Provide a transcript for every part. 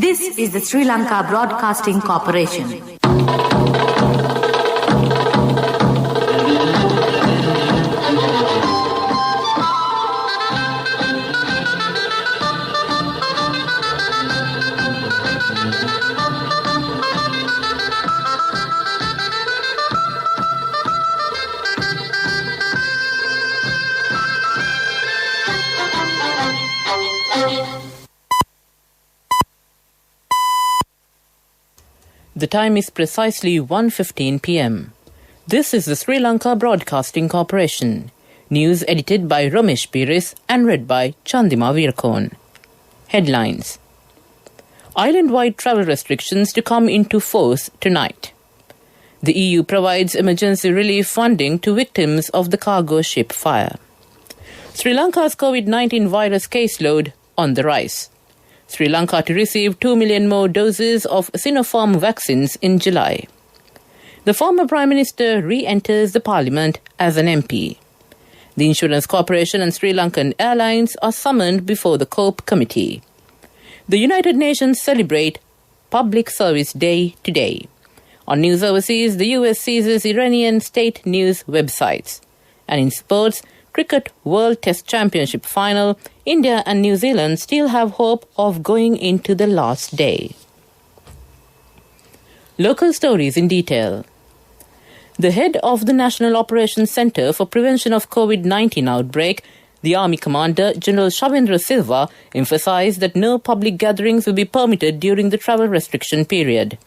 This is the Sri Lanka Broadcasting Corporation. The time is precisely 1:15 p.m. This is the Sri Lanka Broadcasting Corporation. News edited by Ramesh Piris and read by Chandima Veerakorn. Headlines. Island-wide travel restrictions to come into force tonight. The EU provides emergency relief funding to victims of the cargo ship fire. Sri Lanka's COVID-19 virus caseload on the rise. Sri Lanka to receive 2 million more doses of Sinopharm vaccines in July. The former Prime Minister re-enters the Parliament as an MP. The Insurance Corporation and Sri Lankan Airlines are summoned before the COPE Committee. The United Nations celebrate Public Service Day today. On news overseas, the US seizes Iranian state news websites. And in sports, Cricket World Test Championship final, India and New Zealand still have hope of going into the last day. Local stories in detail. The head of the National Operations Centre for Prevention of COVID-19 outbreak, the Army Commander General Shavendra Silva, emphasised that no public gatherings will be permitted during the travel restriction period.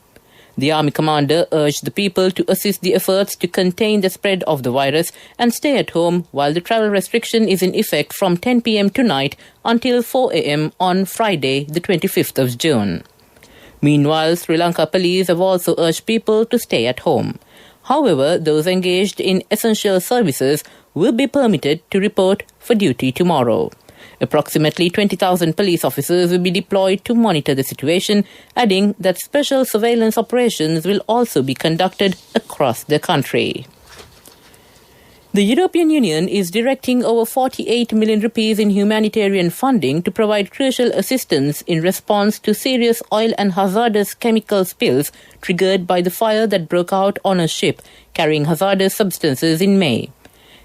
The Army Commander urged the people to assist the efforts to contain the spread of the virus and stay at home while the travel restriction is in effect from 10 p.m. tonight until 4 a.m. on Friday, the 25th of June. Meanwhile, Sri Lanka police have also urged people to stay at home. However, those engaged in essential services will be permitted to report for duty tomorrow. Approximately 20,000 police officers will be deployed to monitor the situation, adding that special surveillance operations will also be conducted across the country. The European Union is directing over 48 million rupees in humanitarian funding to provide crucial assistance in response to serious oil and hazardous chemical spills triggered by the fire that broke out on a ship carrying hazardous substances in May.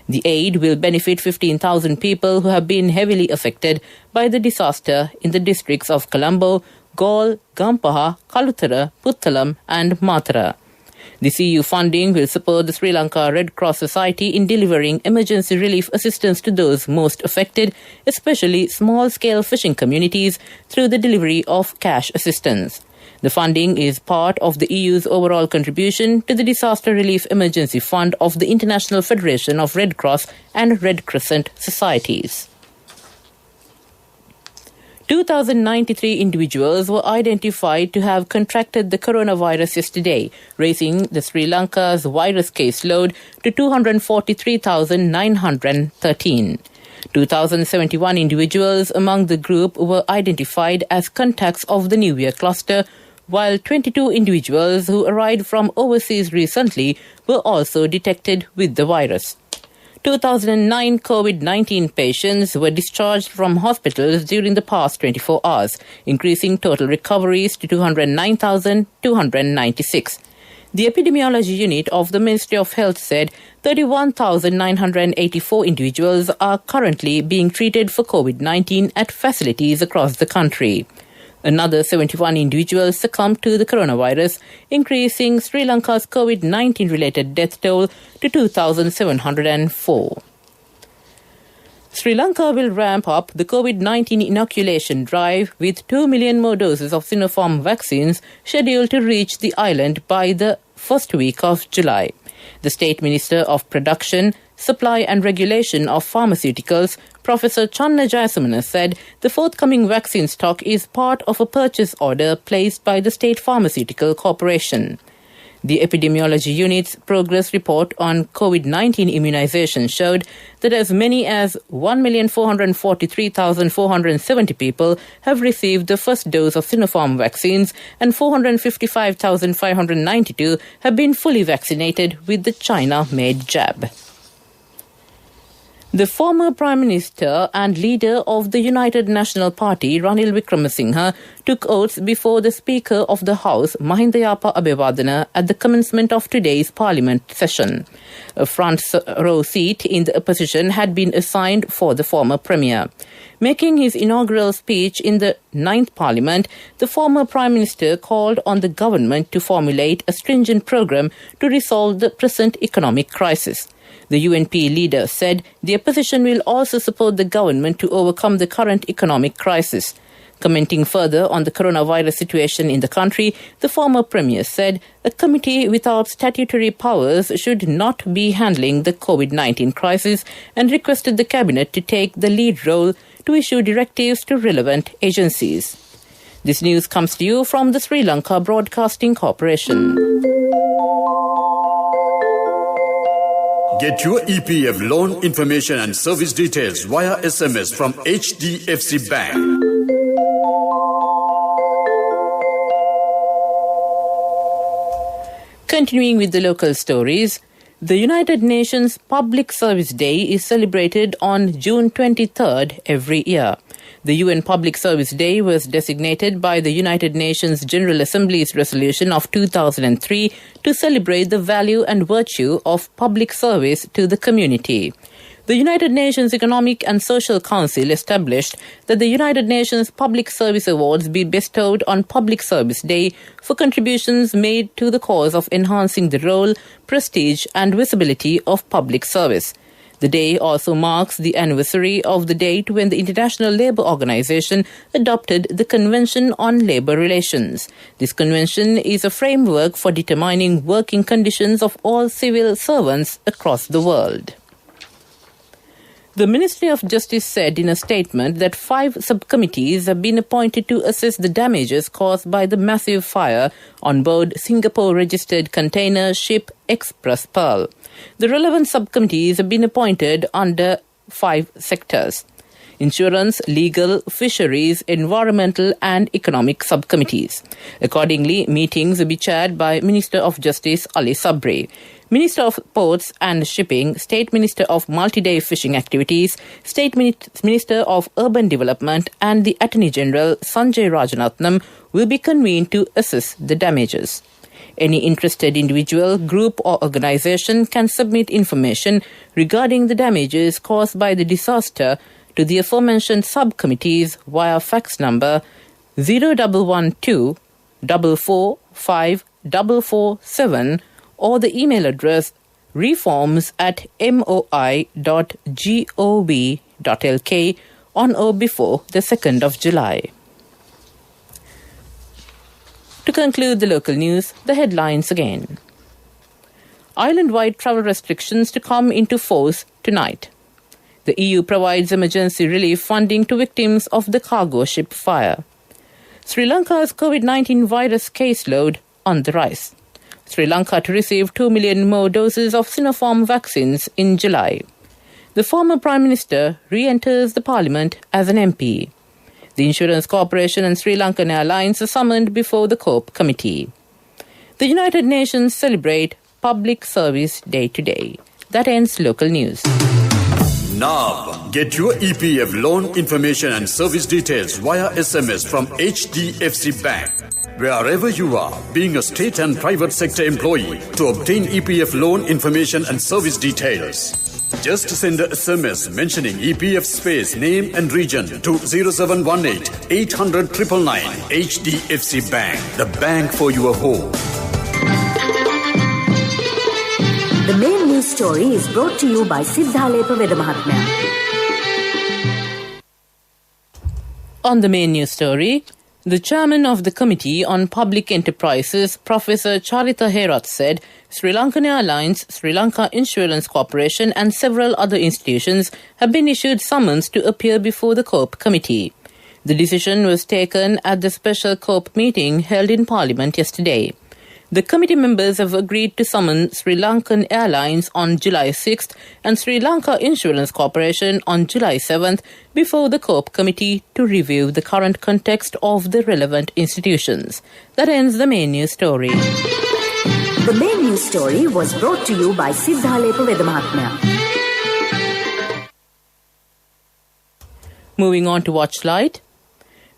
The aid will benefit 15,000 people who have been heavily affected by the disaster in the districts of Colombo, Galle, Gampaha, Kalutara, Puttalam and Matara. This EU funding will support the Sri Lanka Red Cross Society in delivering emergency relief assistance to those most affected, especially small-scale fishing communities, through the delivery of cash assistance. The funding is part of the EU's overall contribution to the Disaster Relief Emergency Fund of the International Federation of Red Cross and Red Crescent Societies. 2,093 individuals were identified to have contracted the coronavirus yesterday, raising the Sri Lanka's virus caseload to 243,913. 2,071 individuals among the group were identified as contacts of the New Year cluster, while 22 individuals who arrived from overseas recently were also detected with the virus. 2,009 COVID-19 patients were discharged from hospitals during the past 24 hours, increasing total recoveries to 209,296. The epidemiology unit of the Ministry of Health said 31,984 individuals are currently being treated for COVID-19 at facilities across the country. Another 71 individuals succumbed to the coronavirus, increasing Sri Lanka's COVID-19-related death toll to 2,704. Sri Lanka will ramp up the COVID-19 inoculation drive with 2 million more doses of Sinopharm vaccines scheduled to reach the island by the first week of July. The State Minister of Production, Supply and Regulation of Pharmaceuticals, Professor Channa Jayasamana, said the forthcoming vaccine stock is part of a purchase order placed by the State Pharmaceutical Corporation. The epidemiology unit's progress report on COVID-19 immunization showed that as many as 1,443,470 people have received the first dose of Sinopharm vaccines and 455,592 have been fully vaccinated with the China-made jab. The former Prime Minister and leader of the United National Party, Ranil Wickremesinghe, took oaths before the Speaker of the House, Mahinda Yapa Abeyewardene, at the commencement of today's Parliament session. A front row seat in the opposition had been assigned for the former Premier. Making his inaugural speech in the 9th Parliament, the former Prime Minister called on the government to formulate a stringent programme to resolve the present economic crisis. The UNP leader said the opposition will also support the government to overcome the current economic crisis. Commenting further on the coronavirus situation in the country, the former Premier said a committee without statutory powers should not be handling the COVID-19 crisis and requested the Cabinet to take the lead role to issue directives to relevant agencies. This news comes to you from the Sri Lanka Broadcasting Corporation. Get your EPF loan information and service details via SMS from HDFC Bank. Continuing with the local stories, the United Nations Public Service Day is celebrated on June 23rd every year. The UN Public Service Day was designated by the United Nations General Assembly's resolution of 2003 to celebrate the value and virtue of public service to the community. The United Nations Economic and Social Council established that the United Nations Public Service Awards be bestowed on Public Service Day for contributions made to the cause of enhancing the role, prestige and visibility of public service. The day also marks the anniversary of the date when the International Labour Organization adopted the Convention on Labour Relations. This convention is a framework for determining working conditions of all civil servants across the world. The Ministry of Justice said in a statement that 5 subcommittees have been appointed to assess the damages caused by the massive fire on board Singapore-registered container ship Express Pearl. The relevant subcommittees have been appointed under 5 sectors: insurance, legal, fisheries, environmental and economic subcommittees. Accordingly, meetings will be chaired by Minister of Justice Ali Sabri, Minister of Ports and Shipping, State Minister of Multi-Day Fishing Activities, State Minister of Urban Development and the Attorney General Sanjay Rajanatnam will be convened to assess the damages. Any interested individual, group or organization can submit information regarding the damages caused by the disaster to the aforementioned subcommittees via fax number 0112 445 447 or the email address reforms@moi.gov.lk on or before the 2nd of July. To conclude the local news, the headlines again. Island-wide travel restrictions to come into force tonight. The EU provides emergency relief funding to victims of the cargo ship fire. Sri Lanka's COVID-19 virus caseload on the rise. Sri Lanka to receive 2 million more doses of Sinopharm vaccines in July. The former Prime Minister re-enters the Parliament as an MP. The Insurance Corporation and Sri Lankan Airlines are summoned before the COPE Committee. The United Nations celebrate Public Service Day today. That ends local news. Now, get your EPF loan information and service details via SMS from HDFC Bank. Wherever you are, being a state and private sector employee, to obtain EPF loan information and service details, just send a SMS mentioning EPF space name and region to 0718 800 999. HDFC Bank, the bank for your home. The main news story is brought to you by Siddhalepa Vedamahatmya. On the main news story, the chairman of the Committee on Public Enterprises, Professor Charita Herath, said Sri Lankan Airlines, Sri Lanka Insurance Corporation and several other institutions have been issued summons to appear before the COPE Committee. The decision was taken at the special COPE meeting held in Parliament yesterday. The committee members have agreed to summon Sri Lankan Airlines on July 6th and Sri Lanka Insurance Corporation on July 7th before the COPE Committee to review the current context of the relevant institutions. That ends the main news story. The main news story was brought to you by Siddhalepa Vedamahatmya. Moving on to Watchlight.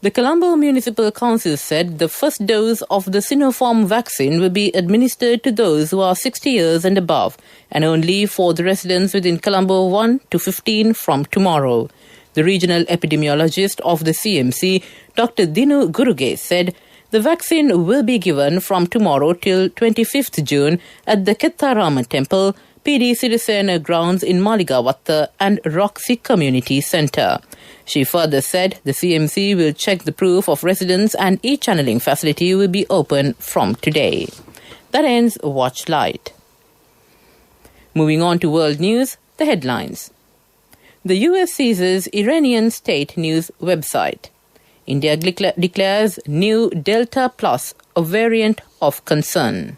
The Colombo Municipal Council said the first dose of the Sinopharm vaccine will be administered to those who are 60 years and above, and only for the residents within Colombo 1 to 15 from tomorrow. The regional epidemiologist of the CMC, Dr. Dinu Guruge, said the vaccine will be given from tomorrow till 25th June at the Kettarama Temple, PD Sirisena grounds in Maligavatta and Roxy Community Centre. She further said the CMC will check the proof of residence and e-channeling facility will be open from today. That ends Watchlight. Moving on to world news, the headlines. The US seizes Iranian state news website. India declares new Delta Plus a variant of concern.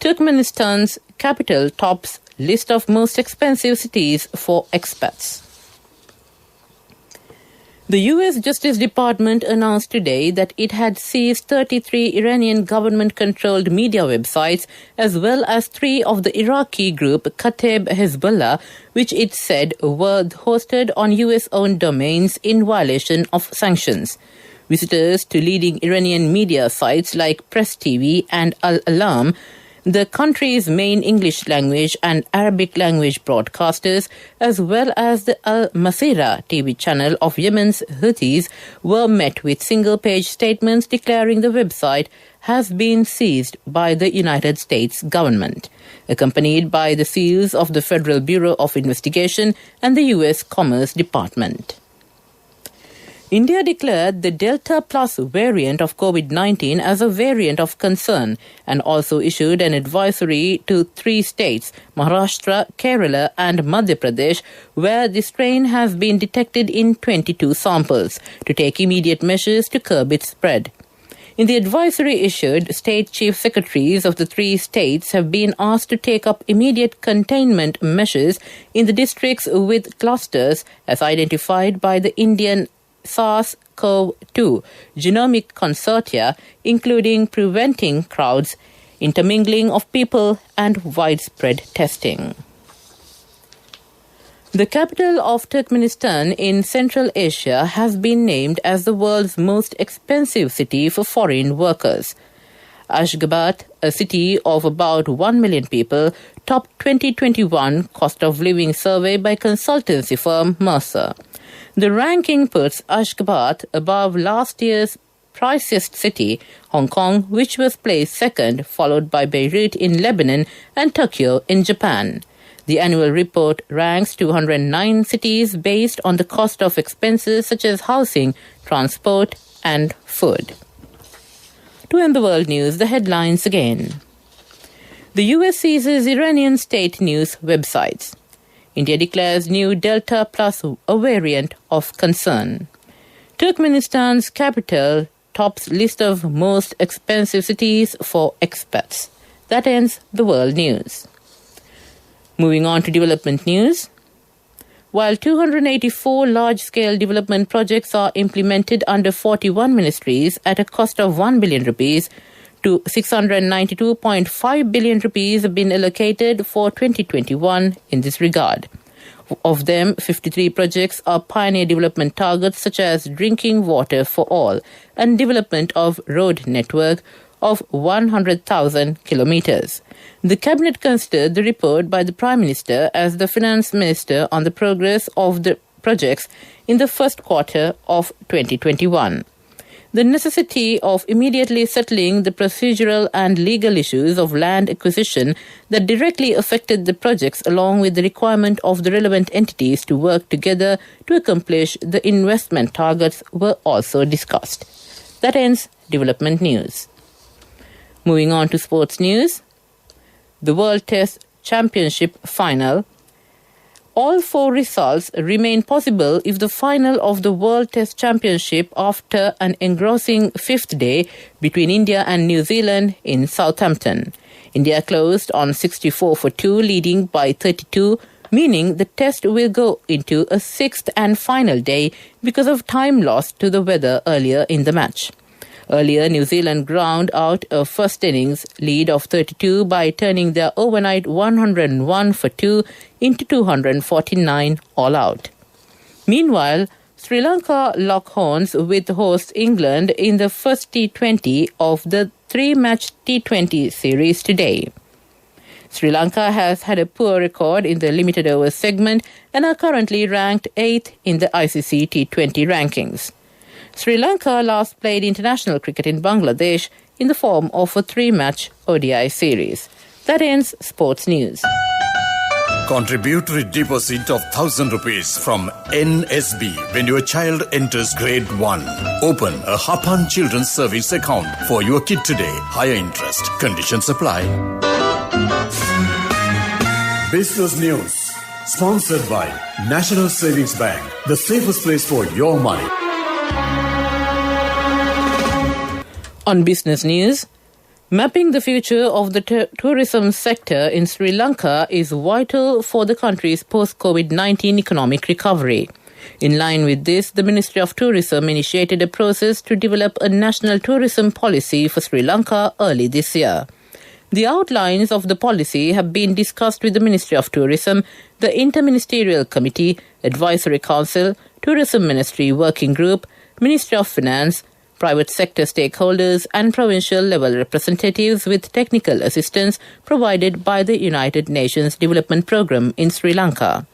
Turkmenistan's capital tops list of most expensive cities for expats. The U.S. Justice Department announced today that it had seized 33 Iranian government-controlled media websites as well as 3 of the Iraqi group Kateb Hezbollah, which it said were hosted on U.S.-owned domains in violation of sanctions. Visitors to leading Iranian media sites like Press TV and Al-Alam, the country's main English language and Arabic language broadcasters, as well as the Al Masira TV channel of Yemen's Houthis, were met with single-page statements declaring the website has been seized by the United States government, accompanied by the seals of the Federal Bureau of Investigation and the U.S. Commerce Department. India declared the Delta Plus variant of COVID-19 as a variant of concern and also issued an advisory to 3 states, Maharashtra, Kerala and Madhya Pradesh, where the strain has been detected in 22 samples, to take immediate measures to curb its spread. In the advisory issued, state chief secretaries of the 3 states have been asked to take up immediate containment measures in the districts with clusters as identified by the Indian SARS-CoV-2 genomic consortia, including preventing crowds, intermingling of people and widespread testing. The capital of Turkmenistan in Central Asia has been named as the world's most expensive city for foreign workers. Ashgabat, a city of about 1 million people, topped 2021 cost of living survey by consultancy firm Mercer. The ranking puts Ashgabat above last year's priciest city, Hong Kong, which was placed second, followed by Beirut in Lebanon and Tokyo in Japan. The annual report ranks 209 cities based on the cost of expenses such as housing, transport, and food. To end the world news, the headlines again. The US seizes Iranian state news websites. India declares new Delta Plus a variant of concern. Turkmenistan's capital tops list of most expensive cities for expats. That ends the world news. Moving on to development news. While 284 large-scale development projects are implemented under 41 ministries at a cost of 1 billion rupees, to 692.5 billion rupees have been allocated for 2021 in this regard. Of them, 53 projects are pioneer development targets such as drinking water for all and development of road network of 100,000 kilometers. The Cabinet considered the report by the Prime Minister as the Finance Minister on the progress of the projects in the first quarter of 2021. The necessity of immediately settling the procedural and legal issues of land acquisition that directly affected the projects, along with the requirement of the relevant entities to work together to accomplish the investment targets, were also discussed. That ends development news. Moving on to sports news. The World Test Championship final. All 4 results remain possible if the final of the World Test Championship after an engrossing 5th day between India and New Zealand in Southampton. India closed on 64 for 2, leading by 32, meaning the test will go into a 6th and final day because of time lost to the weather earlier in the match. Earlier, New Zealand ground out a first innings lead of 32 by turning their overnight 101 for 2 into 249 all out. Meanwhile, Sri Lanka lock horns with host England in the first T20 of the 3-match T20 series today. Sri Lanka has had a poor record in the limited overs segment and are currently ranked 8th in the ICC T20 rankings. Sri Lanka last played international cricket in Bangladesh in the form of a 3-match ODI series. That ends sports news. Contributory deposit of 1,000 rupees from NSB when your child enters grade 1. Open a Hapan Children's Service account for your kid today. Higher interest. Conditions apply. Business News. Sponsored by National Savings Bank. The safest place for your money. On business news, mapping the future of the tourism sector in Sri Lanka is vital for the country's post-COVID-19 economic recovery. In line with this, the Ministry of Tourism initiated a process to develop a national tourism policy for Sri Lanka early this year. The outlines of the policy have been discussed with the Ministry of Tourism, the Interministerial Committee, Advisory Council, Tourism Ministry Working Group, Ministry of Finance, private sector stakeholders and provincial-level representatives with technical assistance provided by the United Nations Development Programme in Sri Lanka.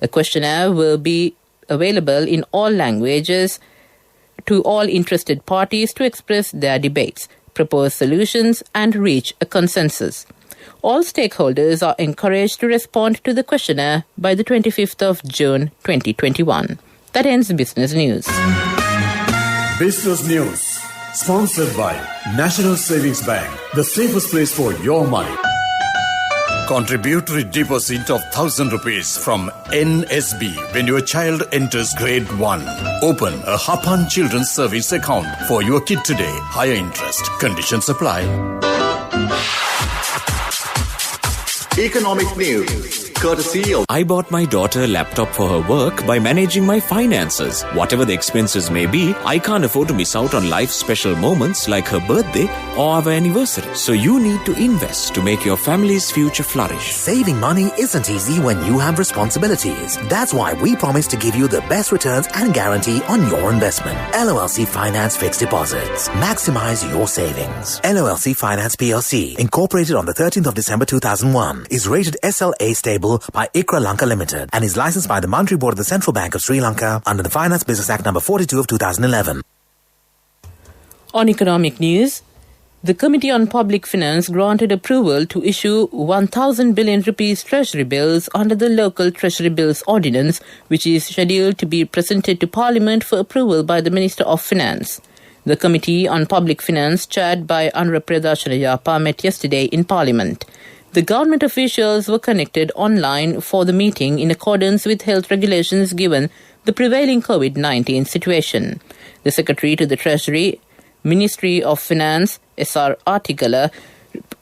A questionnaire will be available in all languages to all interested parties to express their debates, propose solutions and reach a consensus. All stakeholders are encouraged to respond to the questionnaire by the 25th of June 2021. That ends business news. Business News. Sponsored by National Savings Bank. The safest place for your money. Contributory deposit of 1,000 rupees from NSB when your child enters grade 1. Open a Hapan Children's Service account for your kid today. Higher interest. Conditions apply. Economic news. Courtesy of I bought my daughter a laptop for her work by managing my finances. Whatever the expenses may be, I can't afford to miss out on life's special moments like her birthday or our anniversary. So you need to invest to make your family's future flourish. Saving money isn't easy when you have responsibilities. That's why we promise to give you the best returns and guarantee on your investment. LOLC Finance Fixed Deposits. Maximize your savings. LOLC Finance PLC, incorporated on the 13th of December 2001, is rated SLA stable by ICRA Lanka Limited and is licensed by the Monetary Board of the Central Bank of Sri Lanka under the Finance Business Act number 42 of 2011. On economic news, the Committee on Public Finance granted approval to issue 1,000 billion rupees treasury bills under the Local Treasury Bills Ordinance, which is scheduled to be presented to Parliament for approval by the Minister of Finance. The Committee on Public Finance, chaired by Anura Predashanayapa, met yesterday in Parliament. The government officials were connected online for the meeting in accordance with health regulations given the prevailing COVID-19 situation. The Secretary to the Treasury, Ministry of Finance, S.R. Artigala,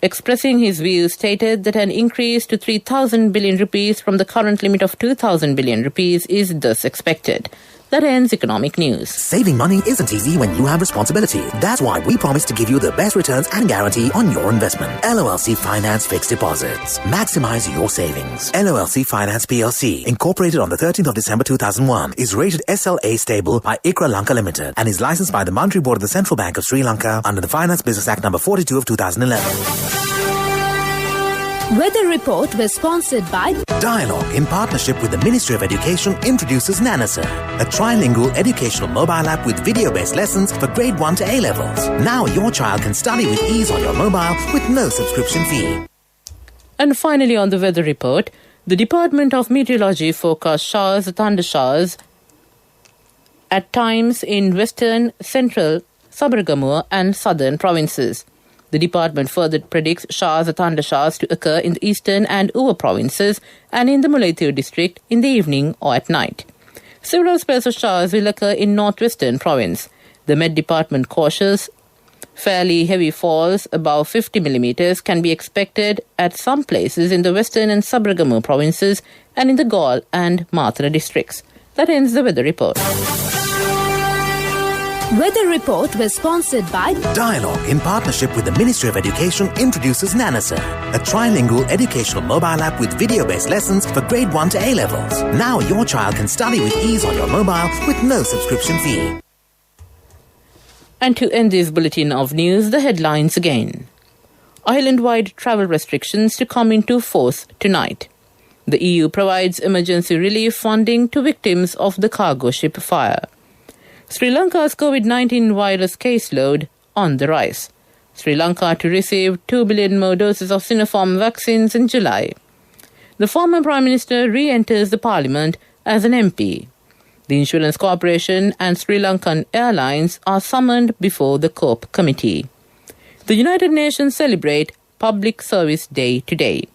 expressing his views, stated that an increase to 3,000 billion rupees from the current limit of 2,000 billion rupees is thus expected. That ends economic news. Saving money isn't easy when you have responsibility. That's why we promise to give you the best returns and guarantee on your investment. LOLC Finance Fixed Deposits. Maximize your savings. LOLC Finance PLC, incorporated on the 13th of December 2001, is rated SLA stable by ICRA Lanka Limited and is licensed by the Monetary Board of the Central Bank of Sri Lanka under the Finance Business Act number 42 of 2011. Weather Report was sponsored by Dialogue, in partnership with the Ministry of Education, introduces Nanasa, a trilingual educational mobile app with video-based lessons for grade 1 to A-levels. Now your child can study with ease on your mobile with no subscription fee. And finally, on the weather report, the Department of Meteorology forecast showers, thunder showers at times in western, central, Sabaragamuwa and southern provinces. The department further predicts showers or thunder showers to occur in the eastern and Uva provinces and in the Mullaitivu district in the evening or at night. Several spells of showers will occur in northwestern province. The Met Department cautious fairly heavy falls above 50 millimeters can be expected at some places in the western and Sabaragamuwa provinces and in the Galle and Mathura districts. That ends the weather report. Weather report was sponsored by Dialogue, in partnership with the Ministry of Education, introduces Nanasir, a trilingual educational mobile app with video-based lessons for grade 1 to A-levels. Now your child can study with ease on your mobile with no subscription fee. And to end this bulletin of news, the headlines again. Island-wide travel restrictions to come into force tonight. The EU provides emergency relief funding to victims of the cargo ship fire. Sri Lanka's COVID-19 virus caseload on the rise. Sri Lanka to receive 2 billion more doses of Sinopharm vaccines in July. The former Prime Minister re-enters the Parliament as an MP. The Insurance Corporation and Sri Lankan Airlines are summoned before the COPE Committee. The United Nations celebrate Public Service Day today.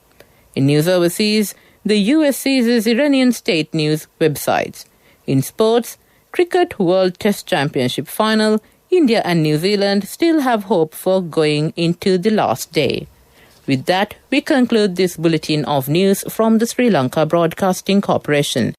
In news overseas, the US seizes Iranian state news websites. In sports, Cricket World Test Championship final, India and New Zealand still have hope for going into the last day. With that, we conclude this bulletin of news from the Sri Lanka Broadcasting Corporation.